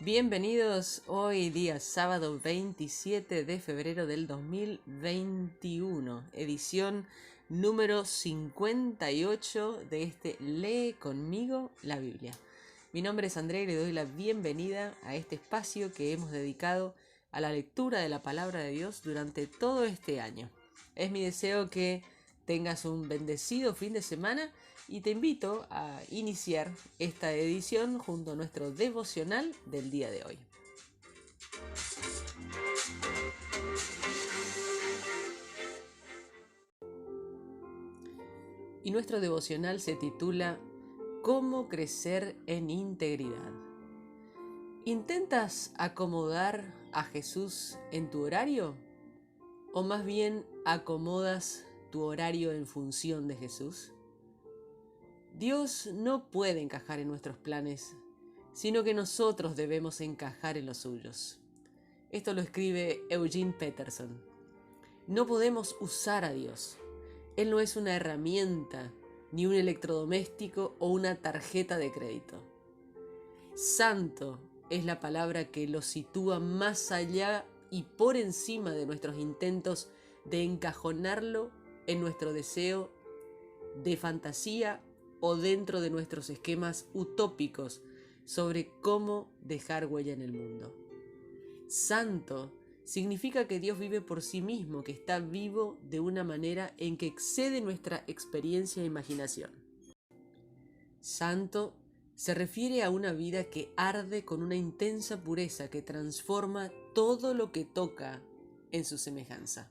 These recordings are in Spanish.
Bienvenidos hoy día sábado 27 de febrero del 2021, edición número 58 de este Lee conmigo la Biblia. Mi nombre es Andrea y le doy la bienvenida a este espacio que hemos dedicado a la lectura de la palabra de Dios durante todo este año. Es mi deseo que tengas un bendecido fin de semana y te invito a iniciar esta edición junto a nuestro devocional del día de hoy. Y nuestro devocional se titula ¿Cómo crecer en integridad? ¿Intentas acomodar a Jesús en tu horario? ¿O más bien acomodas tu horario en función de Jesús? Dios no puede encajar en nuestros planes, sino que nosotros debemos encajar en los suyos. Esto lo escribe Eugene Peterson. No podemos usar a Dios. Él no es una herramienta, ni un electrodoméstico o una tarjeta de crédito. Santo es la palabra que lo sitúa más allá y por encima de nuestros intentos de encajonarlo en nuestro deseo de fantasía o dentro de nuestros esquemas utópicos sobre cómo dejar huella en el mundo. Santo significa que Dios vive por sí mismo, que está vivo de una manera en que excede nuestra experiencia e imaginación. Santo se refiere a una vida que arde con una intensa pureza que transforma todo lo que toca en su semejanza.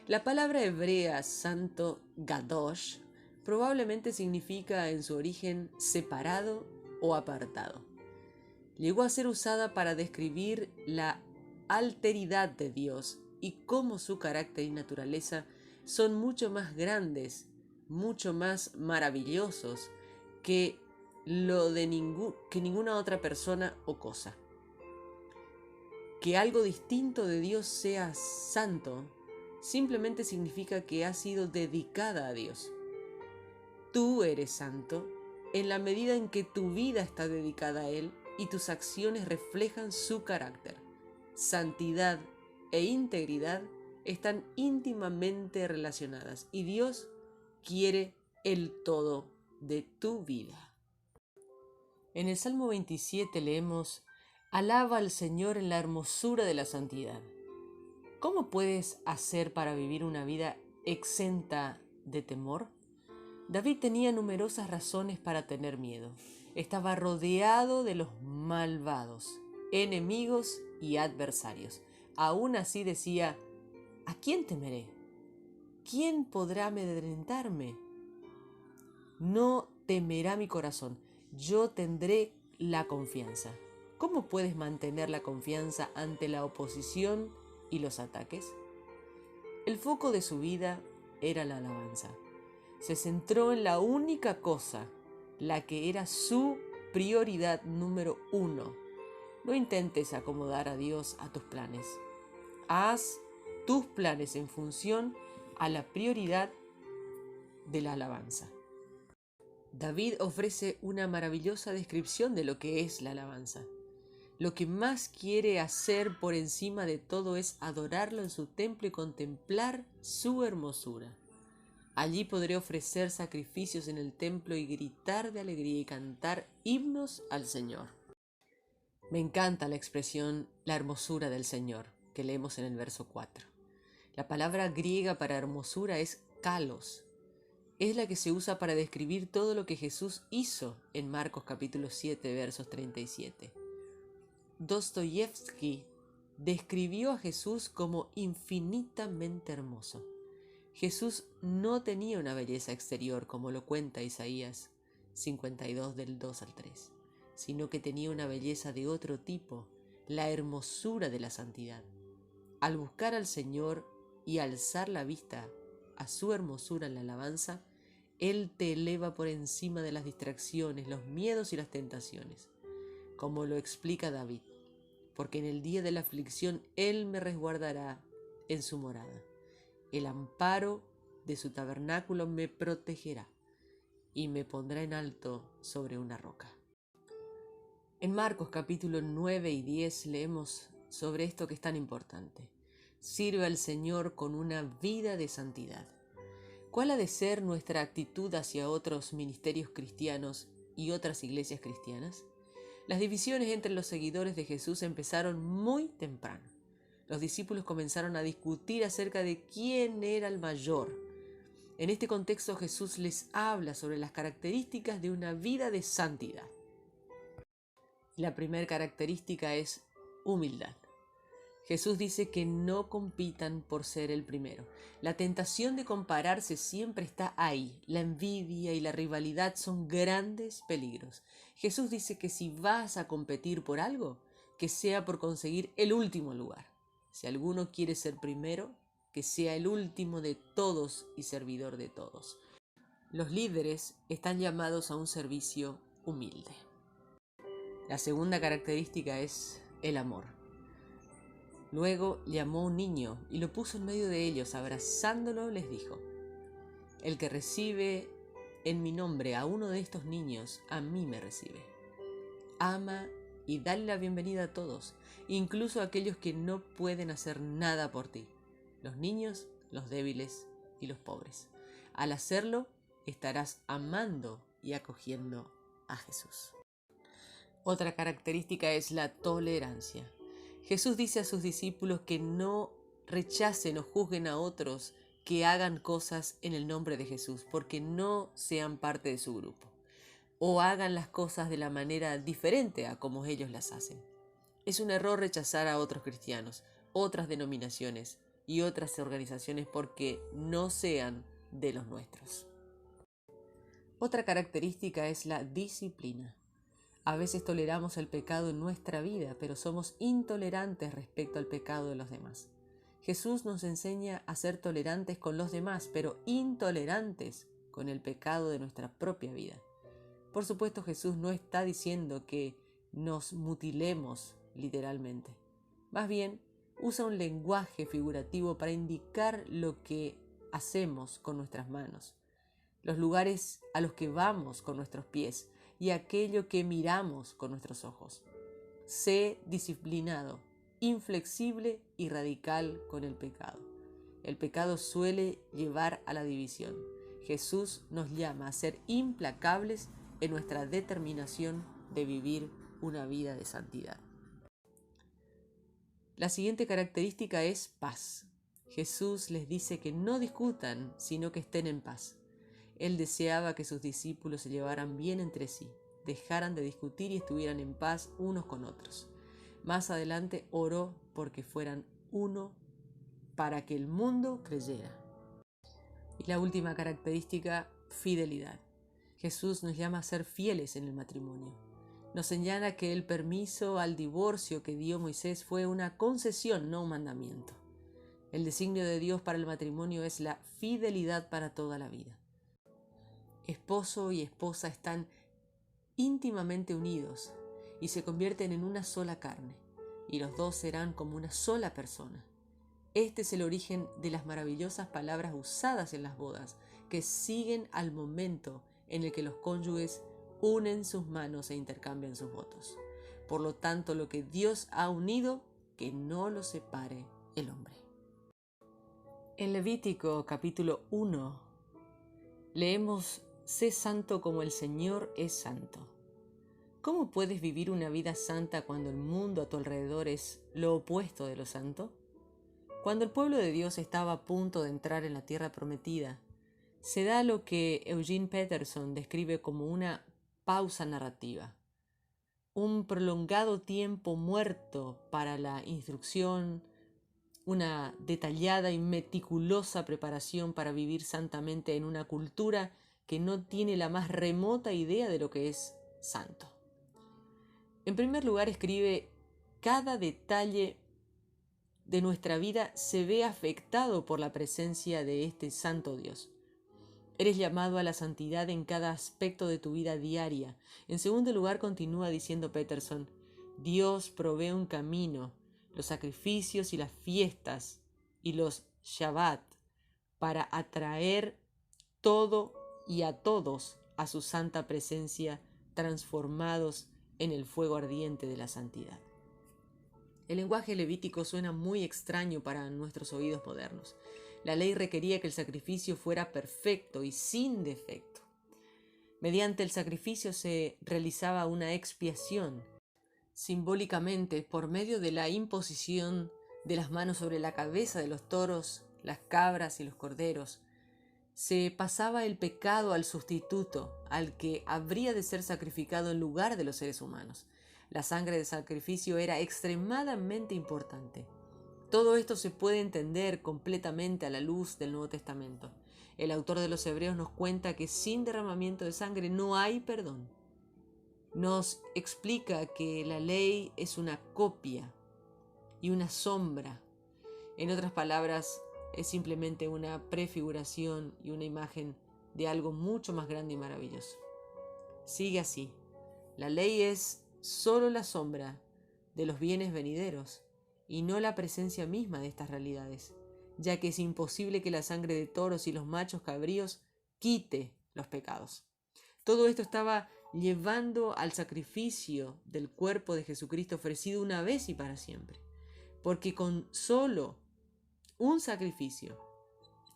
La palabra hebrea santo, Gadosh, probablemente significa en su origen separado o apartado. Llegó a ser usada para describir la alteridad de Dios y cómo su carácter y naturaleza son mucho más grandes, mucho más maravillosos que ninguna otra persona o cosa. Que algo distinto de Dios sea santo simplemente significa que ha sido dedicada a Dios. Tú eres santo en la medida en que tu vida está dedicada a Él y tus acciones reflejan su carácter. Santidad e integridad están íntimamente relacionadas y Dios quiere el todo de tu vida. En el Salmo 27 leemos: Alaba al Señor en la hermosura de la santidad. ¿Cómo puedes hacer para vivir una vida exenta de temor? David tenía numerosas razones para tener miedo. Estaba rodeado de los malvados, enemigos y adversarios. Aún así decía: ¿a quién temeré? ¿Quién podrá amedrentarme? No temerá mi corazón, yo tendré la confianza. ¿Cómo puedes mantener la confianza ante la oposición y los ataques? El foco de su vida era la alabanza. Se centró en la única cosa, la que era su prioridad número 1. No intentes acomodar a Dios a tus planes. Haz tus planes en función a la prioridad de la alabanza. David ofrece una maravillosa descripción de lo que es la alabanza. Lo que más quiere hacer por encima de todo es adorarlo en su templo y contemplar su hermosura. Allí podré ofrecer sacrificios en el templo y gritar de alegría y cantar himnos al Señor. Me encanta la expresión la hermosura del Señor que leemos en el verso 4. La palabra griega para hermosura es kalos. Es la que se usa para describir todo lo que Jesús hizo en Marcos capítulo 7 versos 37. Dostoyevsky describió a Jesús como infinitamente hermoso. Jesús no tenía una belleza exterior como lo cuenta Isaías 52 del 2 al 3, sino que tenía una belleza de otro tipo, la hermosura de la santidad. Al buscar al Señor y alzar la vista a su hermosura en la alabanza, Él te eleva por encima de las distracciones, los miedos y las tentaciones, como lo explica David, porque en el día de la aflicción Él me resguardará en su morada. El amparo de su tabernáculo me protegerá y me pondrá en alto sobre una roca. En Marcos capítulo 9 y 10 leemos sobre esto que es tan importante. Sirve al Señor con una vida de santidad. ¿Cuál ha de ser nuestra actitud hacia otros ministerios cristianos y otras iglesias cristianas? Las divisiones entre los seguidores de Jesús empezaron muy temprano. Los discípulos comenzaron a discutir acerca de quién era el mayor. En este contexto Jesús les habla sobre las características de una vida de santidad. La primera característica es humildad. Jesús dice que no compitan por ser el primero. La tentación de compararse siempre está ahí. La envidia y la rivalidad son grandes peligros. Jesús dice que si vas a competir por algo, que sea por conseguir el último lugar. Si alguno quiere ser primero, que sea el último de todos y servidor de todos. Los líderes están llamados a un servicio humilde. La segunda característica es el amor. Luego llamó a un niño y lo puso en medio de ellos, abrazándolo les dijo: el que recibe en mi nombre a uno de estos niños, a mí me recibe. Ama y dale la bienvenida a todos, incluso a aquellos que no pueden hacer nada por ti, los niños, los débiles y los pobres. Al hacerlo, estarás amando y acogiendo a Jesús. Otra característica es la tolerancia. Jesús dice a sus discípulos que no rechacen o juzguen a otros que hagan cosas en el nombre de Jesús, porque no sean parte de su grupo, o hagan las cosas de la manera diferente a como ellos las hacen. Es un error rechazar a otros cristianos, otras denominaciones y otras organizaciones porque no sean de los nuestros. Otra característica es la disciplina. A veces toleramos el pecado en nuestra vida, pero somos intolerantes respecto al pecado de los demás. Jesús nos enseña a ser tolerantes con los demás, pero intolerantes con el pecado de nuestra propia vida. Por supuesto, Jesús no está diciendo que nos mutilemos literalmente. Más bien, usa un lenguaje figurativo para indicar lo que hacemos con nuestras manos, los lugares a los que vamos con nuestros pies y aquello que miramos con nuestros ojos. Sé disciplinado, inflexible y radical con el pecado. El pecado suele llevar a la división. Jesús nos llama a ser implacables en nuestra determinación de vivir una vida de santidad. La siguiente característica es paz. Jesús les dice que no discutan, sino que estén en paz. Él deseaba que sus discípulos se llevaran bien entre sí, dejaran de discutir y estuvieran en paz unos con otros. Más adelante oró porque fueran uno para que el mundo creyera. Y la última característica, fidelidad. Jesús nos llama a ser fieles en el matrimonio. Nos señala que el permiso al divorcio que dio Moisés fue una concesión, no un mandamiento. El designio de Dios para el matrimonio es la fidelidad para toda la vida. Esposo y esposa están íntimamente unidos y se convierten en una sola carne, y los dos serán como una sola persona. Este es el origen de las maravillosas palabras usadas en las bodas, que siguen al momento en el que los cónyuges unen sus manos e intercambian sus votos. Por lo tanto, lo que Dios ha unido, que no lo separe el hombre. En Levítico capítulo 1 leemos: sé santo como el Señor es santo. ¿Cómo puedes vivir una vida santa cuando el mundo a tu alrededor es lo opuesto de lo santo? Cuando el pueblo de Dios estaba a punto de entrar en la tierra prometida, se da lo que Eugene Peterson describe como una pausa narrativa, un prolongado tiempo muerto para la instrucción, una detallada y meticulosa preparación para vivir santamente en una cultura que no tiene la más remota idea de lo que es santo. En primer lugar, escribe: cada detalle de nuestra vida se ve afectado por la presencia de este santo Dios. Eres llamado a la santidad en cada aspecto de tu vida diaria. En segundo lugar, continúa diciendo Peterson: Dios provee un camino, los sacrificios y las fiestas y los Shabbat para atraer todo y a todos a su santa presencia, transformados en el fuego ardiente de la santidad. El lenguaje levítico suena muy extraño para nuestros oídos modernos. La ley requería que el sacrificio fuera perfecto y sin defecto. Mediante el sacrificio se realizaba una expiación. Simbólicamente, por medio de la imposición de las manos sobre la cabeza de los toros, las cabras y los corderos, se pasaba el pecado al sustituto, al que habría de ser sacrificado en lugar de los seres humanos. La sangre de sacrificio era extremadamente importante. Todo esto se puede entender completamente a la luz del Nuevo Testamento. El autor de los Hebreos nos cuenta que sin derramamiento de sangre no hay perdón. Nos explica que la ley es una copia y una sombra. En otras palabras, es simplemente una prefiguración y una imagen de algo mucho más grande y maravilloso. Sigue así. La ley es solo la sombra de los bienes venideros y no la presencia misma de estas realidades, ya que es imposible que la sangre de toros y los machos cabríos quite los pecados. Todo esto estaba llevando al sacrificio del cuerpo de Jesucristo ofrecido una vez y para siempre, porque con solo un sacrificio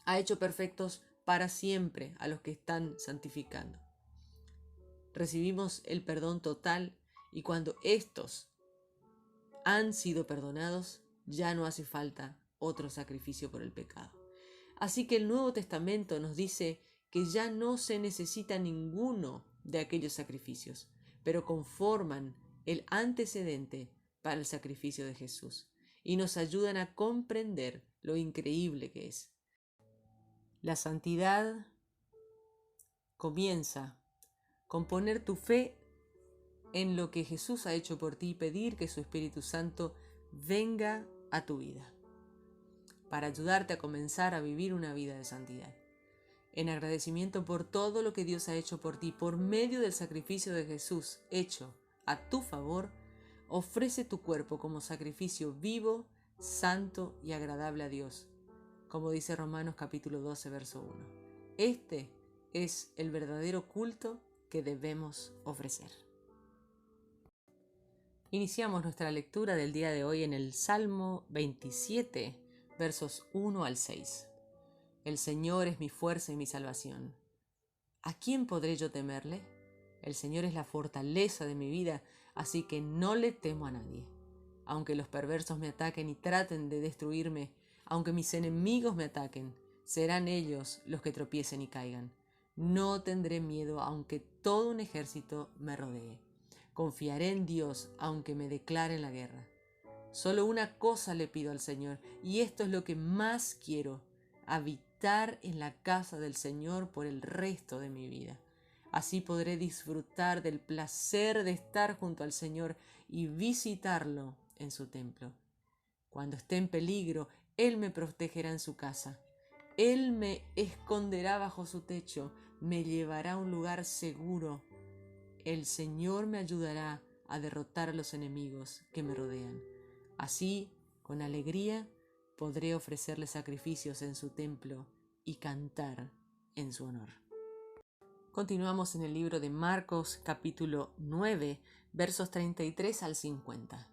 ha hecho perfectos para siempre a los que están santificando. Recibimos el perdón total y cuando estos han sido perdonados, ya no hace falta otro sacrificio por el pecado. Así que el Nuevo Testamento nos dice que ya no se necesita ninguno de aquellos sacrificios, pero conforman el antecedente para el sacrificio de Jesús y nos ayudan a comprender lo increíble que es. La santidad comienza con poner tu fe en lo que Jesús ha hecho por ti y pedir que su Espíritu Santo venga a tu vida para ayudarte a comenzar a vivir una vida de santidad. En agradecimiento por todo lo que Dios ha hecho por ti por medio del sacrificio de Jesús hecho a tu favor, ofrece tu cuerpo como sacrificio vivo, santo y agradable a Dios, como dice Romanos capítulo 12, verso 1. Este es el verdadero culto que debemos ofrecer. Iniciamos nuestra lectura del día de hoy en el Salmo 27, versos 1 al 6. El Señor es mi fuerza y mi salvación. ¿A quién podré yo temerle? El Señor es la fortaleza de mi vida, así que no le temo a nadie. Aunque los perversos me ataquen y traten de destruirme, aunque mis enemigos me ataquen, serán ellos los que tropiecen y caigan. No tendré miedo aunque todo un ejército me rodee. Confiaré en Dios aunque me declaren la guerra. Solo una cosa le pido al Señor, y esto es lo que más quiero: habitar en la casa del Señor por el resto de mi vida. Así podré disfrutar del placer de estar junto al Señor y visitarlo en su templo. Cuando esté en peligro, Él me protegerá en su casa. Él me esconderá bajo su techo, me llevará a un lugar seguro. El Señor me ayudará a derrotar a los enemigos que me rodean. Así, con alegría, podré ofrecerle sacrificios en su templo y cantar en su honor. Continuamos en el libro de Marcos, capítulo 9, versos 33 al 50.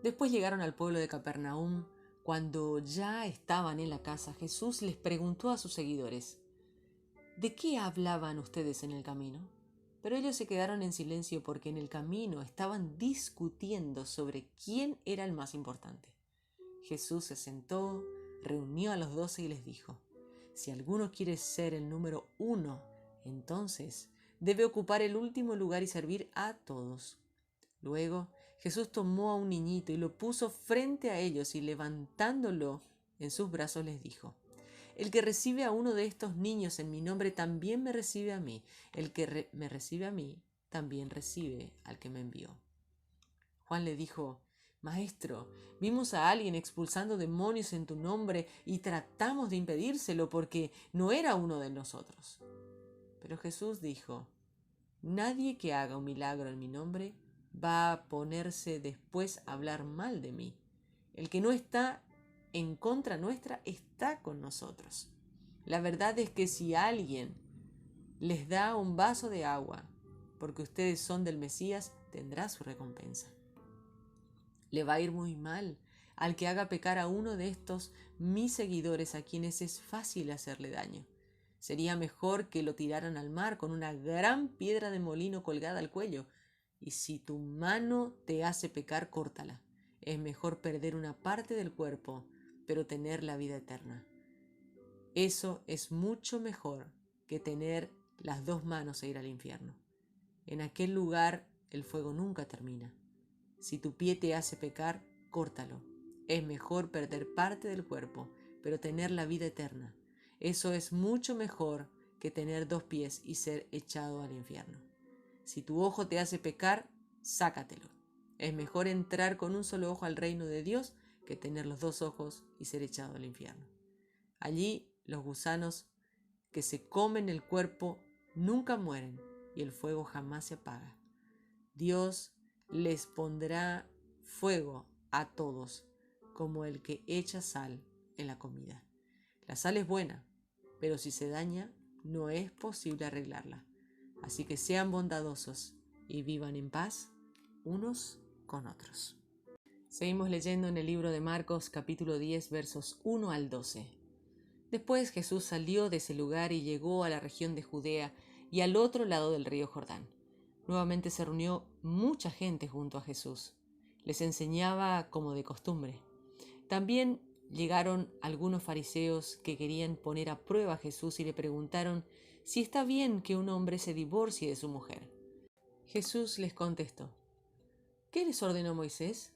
Después llegaron al pueblo de Capernaum. Cuando ya estaban en la casa, Jesús les preguntó a sus seguidores: ¿de qué hablaban ustedes en el camino? Pero ellos se quedaron en silencio porque en el camino estaban discutiendo sobre quién era el más importante. Jesús se sentó, reunió a los 12 y les dijo: si alguno quiere ser el número 1, entonces debe ocupar el último lugar y servir a todos. Luego Jesús tomó a un niñito y lo puso frente a ellos y levantándolo en sus brazos les dijo: el que recibe a uno de estos niños en mi nombre también me recibe a mí. El que me recibe a mí también recibe al que me envió. Juan le dijo: Maestro, vimos a alguien expulsando demonios en tu nombre y tratamos de impedírselo porque no era uno de nosotros. Pero Jesús dijo: nadie que haga un milagro en mi nombre va a ponerse después a hablar mal de mí. El que no está en contra nuestra está con nosotros. La verdad es que si alguien les da un vaso de agua porque ustedes son del Mesías, tendrá su recompensa. Le va a ir muy mal al que haga pecar a uno de estos mis seguidores a quienes es fácil hacerle daño. Sería mejor que lo tiraran al mar con una gran piedra de molino colgada al cuello. Y si tu mano te hace pecar, córtala. Es mejor perder una parte del cuerpo, pero tener la vida eterna. Eso es mucho mejor que tener las dos manos e ir al infierno. En aquel lugar el fuego nunca termina. Si tu pie te hace pecar, córtalo. Es mejor perder parte del cuerpo, pero tener la vida eterna. Eso es mucho mejor que tener dos pies y ser echado al infierno. Si tu ojo te hace pecar, sácatelo. Es mejor entrar con un solo ojo al reino de Dios que tener los dos ojos y ser echado al infierno. Allí los gusanos que se comen el cuerpo nunca mueren y el fuego jamás se apaga. Dios les pondrá fuego a todos, como el que echa sal en la comida. La sal es buena, pero si se daña, no es posible arreglarla. Así que sean bondadosos y vivan en paz unos con otros. Seguimos leyendo en el libro de Marcos, capítulo 10, versos 1 al 12. Después Jesús salió de ese lugar y llegó a la región de Judea y al otro lado del río Jordán. Nuevamente se reunió mucha gente junto a Jesús. Les enseñaba como de costumbre. También llegaron algunos fariseos que querían poner a prueba a Jesús y le preguntaron si está bien que un hombre se divorcie de su mujer. Jesús les contestó: ¿qué les ordenó Moisés?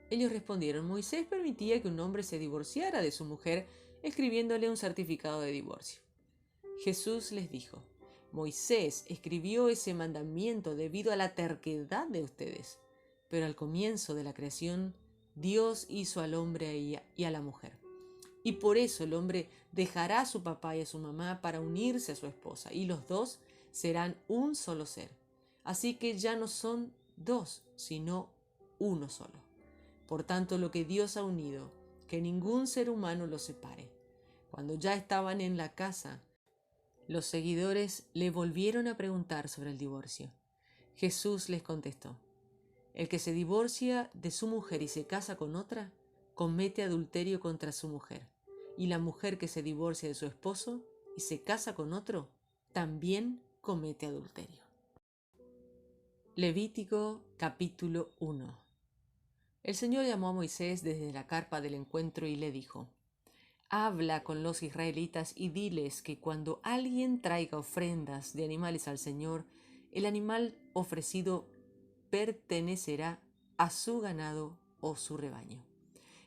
Ellos respondieron: Moisés permitía que un hombre se divorciara de su mujer escribiéndole un certificado de divorcio. Jesús les dijo: Moisés escribió ese mandamiento debido a la terquedad de ustedes, pero al comienzo de la creación Dios hizo al hombre y a la mujer. Y por eso el hombre dejará a su papá y a su mamá para unirse a su esposa, y los dos serán un solo ser. Así que ya no son dos, sino uno solo. Por tanto, lo que Dios ha unido, que ningún ser humano lo separe. Cuando ya estaban en la casa, los seguidores le volvieron a preguntar sobre el divorcio. Jesús les contestó: el que se divorcia de su mujer y se casa con otra, comete adulterio contra su mujer. Y la mujer que se divorcia de su esposo y se casa con otro, también comete adulterio. Levítico capítulo 1. El Señor llamó a Moisés desde la carpa del encuentro y le dijo: habla con los israelitas y diles que cuando alguien traiga ofrendas de animales al Señor, el animal ofrecido pertenecerá a su ganado o su rebaño.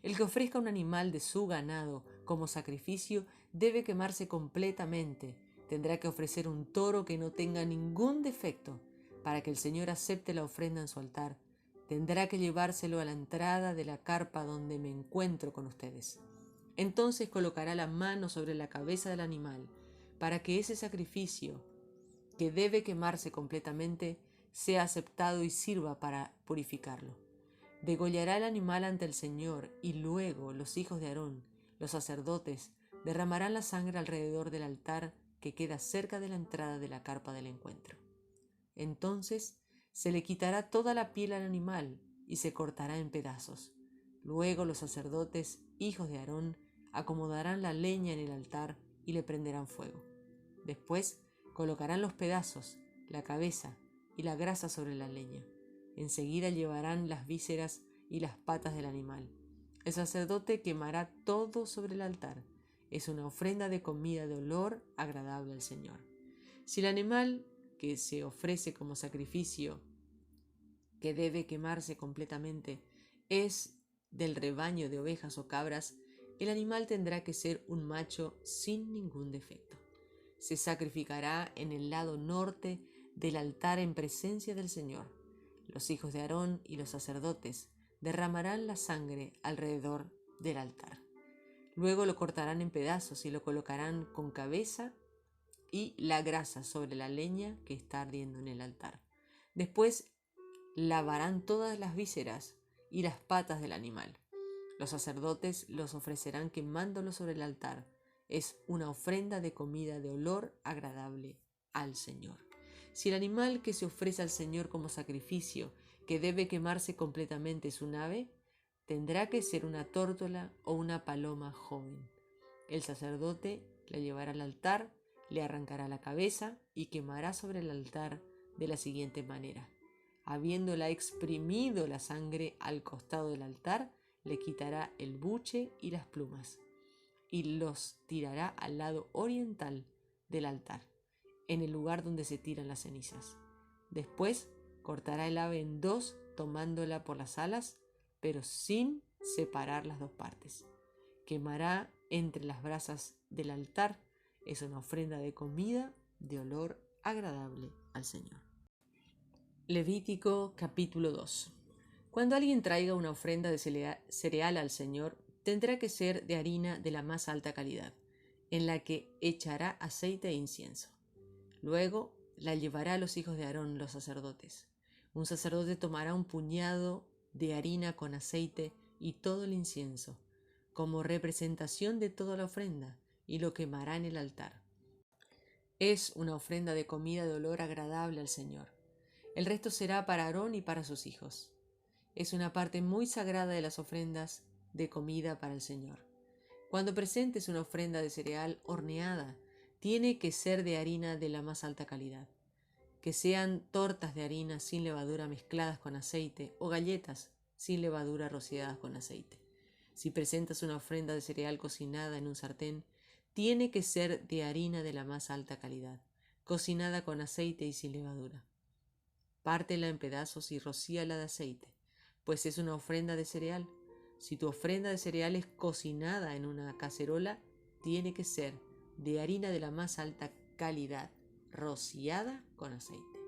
El que ofrezca un animal de su ganado como sacrificio debe quemarse completamente. Tendrá que ofrecer un toro que no tenga ningún defecto para que el Señor acepte la ofrenda en su altar. Tendrá que llevárselo a la entrada de la carpa donde me encuentro con ustedes. Entonces colocará la mano sobre la cabeza del animal para que ese sacrificio, que debe quemarse completamente, sea aceptado y sirva para purificarlo. Degollará el animal ante el Señor y luego los hijos de Aarón, los sacerdotes, derramarán la sangre alrededor del altar que queda cerca de la entrada de la carpa del encuentro. Entonces se le quitará toda la piel al animal y se cortará en pedazos. Luego los sacerdotes, hijos de Aarón, acomodarán la leña en el altar y le prenderán fuego. Después colocarán los pedazos, la cabeza y la grasa sobre la leña. Enseguida llevarán las vísceras y las patas del animal. El sacerdote quemará todo sobre el altar. Es una ofrenda de comida de olor agradable al Señor. Si el animal que se ofrece como sacrificio, que debe quemarse completamente, es del rebaño de ovejas o cabras, el animal tendrá que ser un macho sin ningún defecto. Se sacrificará en el lado norte del altar en presencia del Señor. Los hijos de Aarón y los sacerdotes derramarán la sangre alrededor del altar. Luego lo cortarán en pedazos y lo colocarán con cabeza y la grasa sobre la leña que está ardiendo en el altar. Después lavarán todas las vísceras y las patas del animal. Los sacerdotes los ofrecerán quemándolos sobre el altar. Es una ofrenda de comida de olor agradable al Señor. Si el animal que se ofrece al Señor como sacrificio que debe quemarse completamente es un ave, tendrá que ser una tórtola o una paloma joven. El sacerdote la llevará al altar, le arrancará la cabeza y quemará sobre el altar de la siguiente manera. Habiéndola exprimido la sangre al costado del altar, le quitará el buche y las plumas, y los tirará al lado oriental del altar, en el lugar donde se tiran las cenizas. Después cortará el ave en dos, tomándola por las alas, pero sin separar las dos partes. Quemará entre las brasas del altar. Es una ofrenda de comida de olor agradable al Señor. Levítico capítulo 2. Cuando alguien traiga una ofrenda de cereal al Señor, tendrá que ser de harina de la más alta calidad, en la que echará aceite e incienso. Luego la llevará a los hijos de Aarón, los sacerdotes. Un sacerdote tomará un puñado de harina con aceite y todo el incienso, como representación de toda la ofrenda, y lo quemará en el altar. Es una ofrenda de comida de olor agradable al Señor. El resto será para Aarón y para sus hijos. Es una parte muy sagrada de las ofrendas de comida para el Señor. Cuando presentes una ofrenda de cereal horneada, tiene que ser de harina de la más alta calidad. Que sean tortas de harina sin levadura mezcladas con aceite o galletas sin levadura rociadas con aceite. Si presentas una ofrenda de cereal cocinada en un sartén, tiene que ser de harina de la más alta calidad, cocinada con aceite y sin levadura. Pártela en pedazos y rocíala de aceite, pues es una ofrenda de cereal. Si tu ofrenda de cereal es cocinada en una cacerola, tiene que ser de harina de la más alta calidad, rociada con aceite.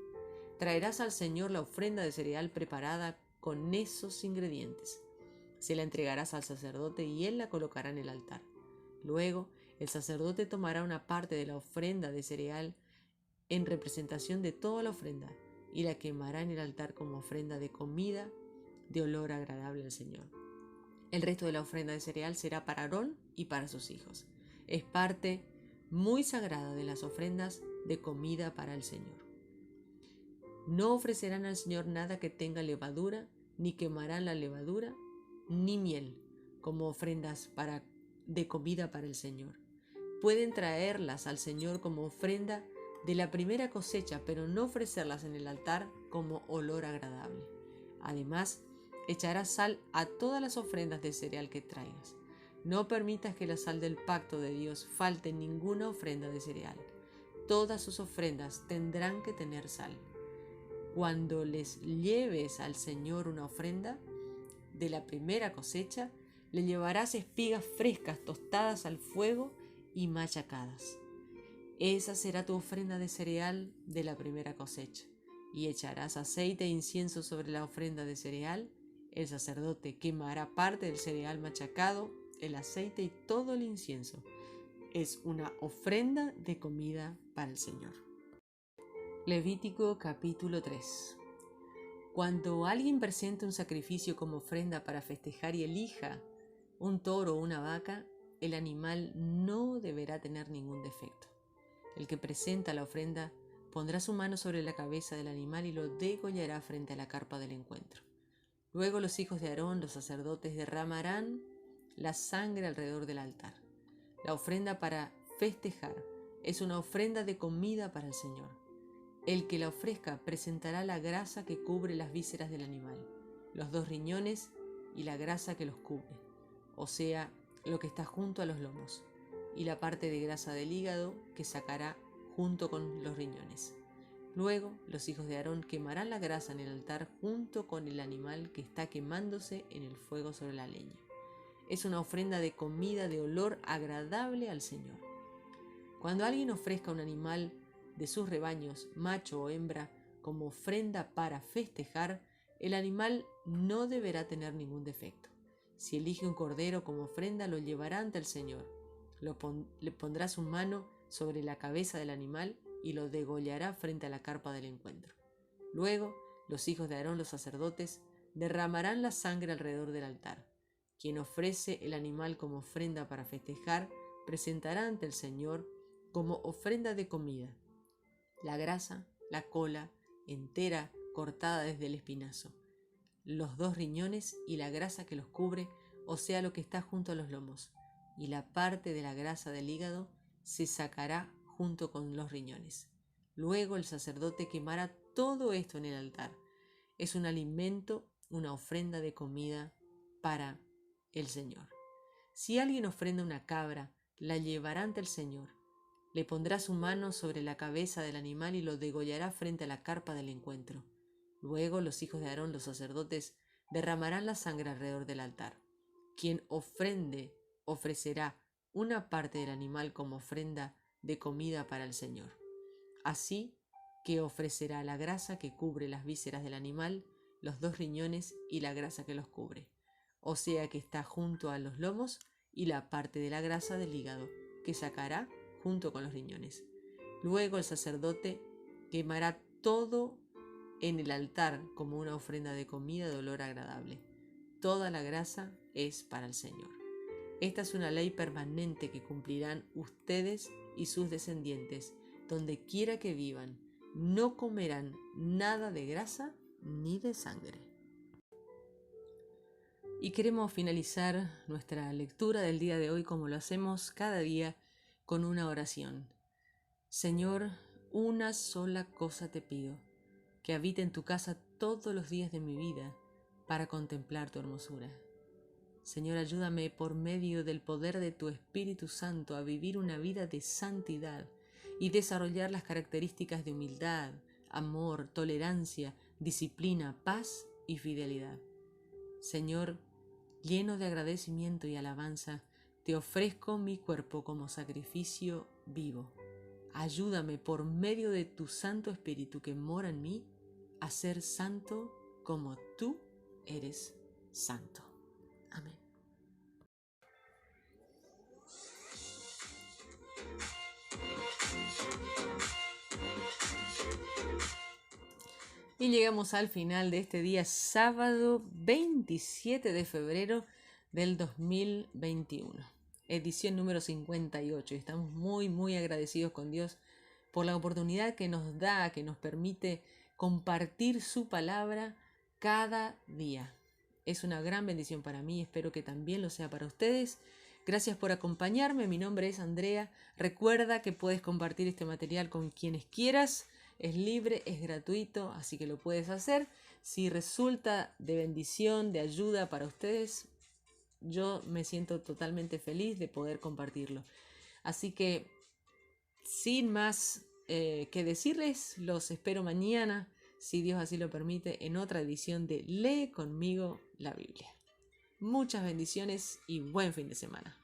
Traerás al Señor la ofrenda de cereal preparada con esos ingredientes. Se la entregarás al sacerdote y él la colocará en el altar. Luego, el sacerdote tomará una parte de la ofrenda de cereal en representación de toda la ofrenda y la quemará en el altar como ofrenda de comida de olor agradable al Señor. El resto de la ofrenda de cereal será para Aarón y para sus hijos. Es parte muy sagrada de las ofrendas de comida para el Señor. No ofrecerán al Señor nada que tenga levadura, ni quemarán la levadura, ni miel, como ofrendas de comida para el Señor. Pueden traerlas al Señor como ofrenda de la primera cosecha, pero no ofrecerlas en el altar como olor agradable. Además, echarás sal a todas las ofrendas de cereal que traigas. No permitas que la sal del pacto de Dios falte en ninguna ofrenda de cereal. Todas sus ofrendas tendrán que tener sal. Cuando les lleves al Señor una ofrenda de la primera cosecha, le llevarás espigas frescas tostadas al fuego y machacadas. Esa será tu ofrenda de cereal de la primera cosecha, y echarás aceite e incienso sobre la ofrenda de cereal. El sacerdote quemará parte del cereal machacado, el aceite y todo el incienso. Es una ofrenda de comida para el Señor. Levítico capítulo 3. Cuando alguien presente un sacrificio como ofrenda para festejar y elija un toro o una vaca, el animal no deberá tener ningún defecto. El que presenta la ofrenda pondrá su mano sobre la cabeza del animal y lo degollará frente a la carpa del encuentro. Luego los hijos de Aarón, los sacerdotes, derramarán la sangre alrededor del altar. La ofrenda para festejar es una ofrenda de comida para el Señor. El que la ofrezca presentará la grasa que cubre las vísceras del animal, los 2 riñones y la grasa que los cubre, o sea, lo que está junto a los lomos, y la parte de grasa del hígado que sacará junto con los riñones. Luego, los hijos de Aarón quemarán la grasa en el altar junto con el animal que está quemándose en el fuego sobre la leña. Es una ofrenda de comida de olor agradable al Señor. Cuando alguien ofrezca un animal de sus rebaños, macho o hembra, como ofrenda para festejar, el animal no deberá tener ningún defecto. Si elige un cordero como ofrenda, lo llevará ante el Señor. Le pondrá su mano sobre la cabeza del animal y lo degollará frente a la carpa del encuentro. Luego, los hijos de Aarón, los sacerdotes, derramarán la sangre alrededor del altar. Quien ofrece el animal como ofrenda para festejar, presentará ante el Señor como ofrenda de comida la grasa, la cola, entera, cortada desde el espinazo, los 2 riñones y la grasa que los cubre, o sea, lo que está junto a los lomos, y la parte de la grasa del hígado se sacará junto con los riñones. Luego el sacerdote quemará todo esto en el altar. Es un alimento, una ofrenda de comida para el Señor. Si alguien ofrenda una cabra, la llevará ante el Señor. Le pondrá su mano sobre la cabeza del animal y lo degollará frente a la carpa del encuentro. Luego los hijos de Aarón, los sacerdotes, derramarán la sangre alrededor del altar. Quien ofrende ofrecerá una parte del animal como ofrenda de comida para el Señor. Así que ofrecerá la grasa que cubre las vísceras del animal, los 2 riñones y la grasa que los cubre, o sea que está junto a los lomos, y la parte de la grasa del hígado, que sacará junto con los riñones. Luego el sacerdote quemará todo en el altar como una ofrenda de comida de olor agradable. Toda la grasa es para el Señor. Esta es una ley permanente que cumplirán ustedes y sus descendientes, donde quiera que vivan. No comerán nada de grasa ni de sangre. Y queremos finalizar nuestra lectura del día de hoy como lo hacemos cada día con una oración. Señor, una sola cosa te pido, que habite en tu casa todos los días de mi vida para contemplar tu hermosura. Señor, ayúdame por medio del poder de tu Espíritu Santo a vivir una vida de santidad y desarrollar las características de humildad, amor, tolerancia, disciplina, paz y fidelidad. Señor, lleno de agradecimiento y alabanza, te ofrezco mi cuerpo como sacrificio vivo. Ayúdame por medio de tu Santo Espíritu que mora en mí a ser santo como tú eres santo. Amén. Y llegamos al final de este día, sábado 27 de febrero del 2021, edición número 58. Estamos muy agradecidos con Dios por la oportunidad que nos da, que nos permite compartir su palabra cada día. Es una gran bendición para mí, espero que también lo sea para ustedes. Gracias por acompañarme, mi nombre es Andrea. Recuerda que puedes compartir este material con quienes quieras. Es libre, es gratuito, así que lo puedes hacer. Si resulta de bendición, de ayuda para ustedes, yo me siento totalmente feliz de poder compartirlo. Así que, sin más que decirles, los espero mañana, si Dios así lo permite, en otra edición de Lee conmigo la Biblia. Muchas bendiciones y buen fin de semana.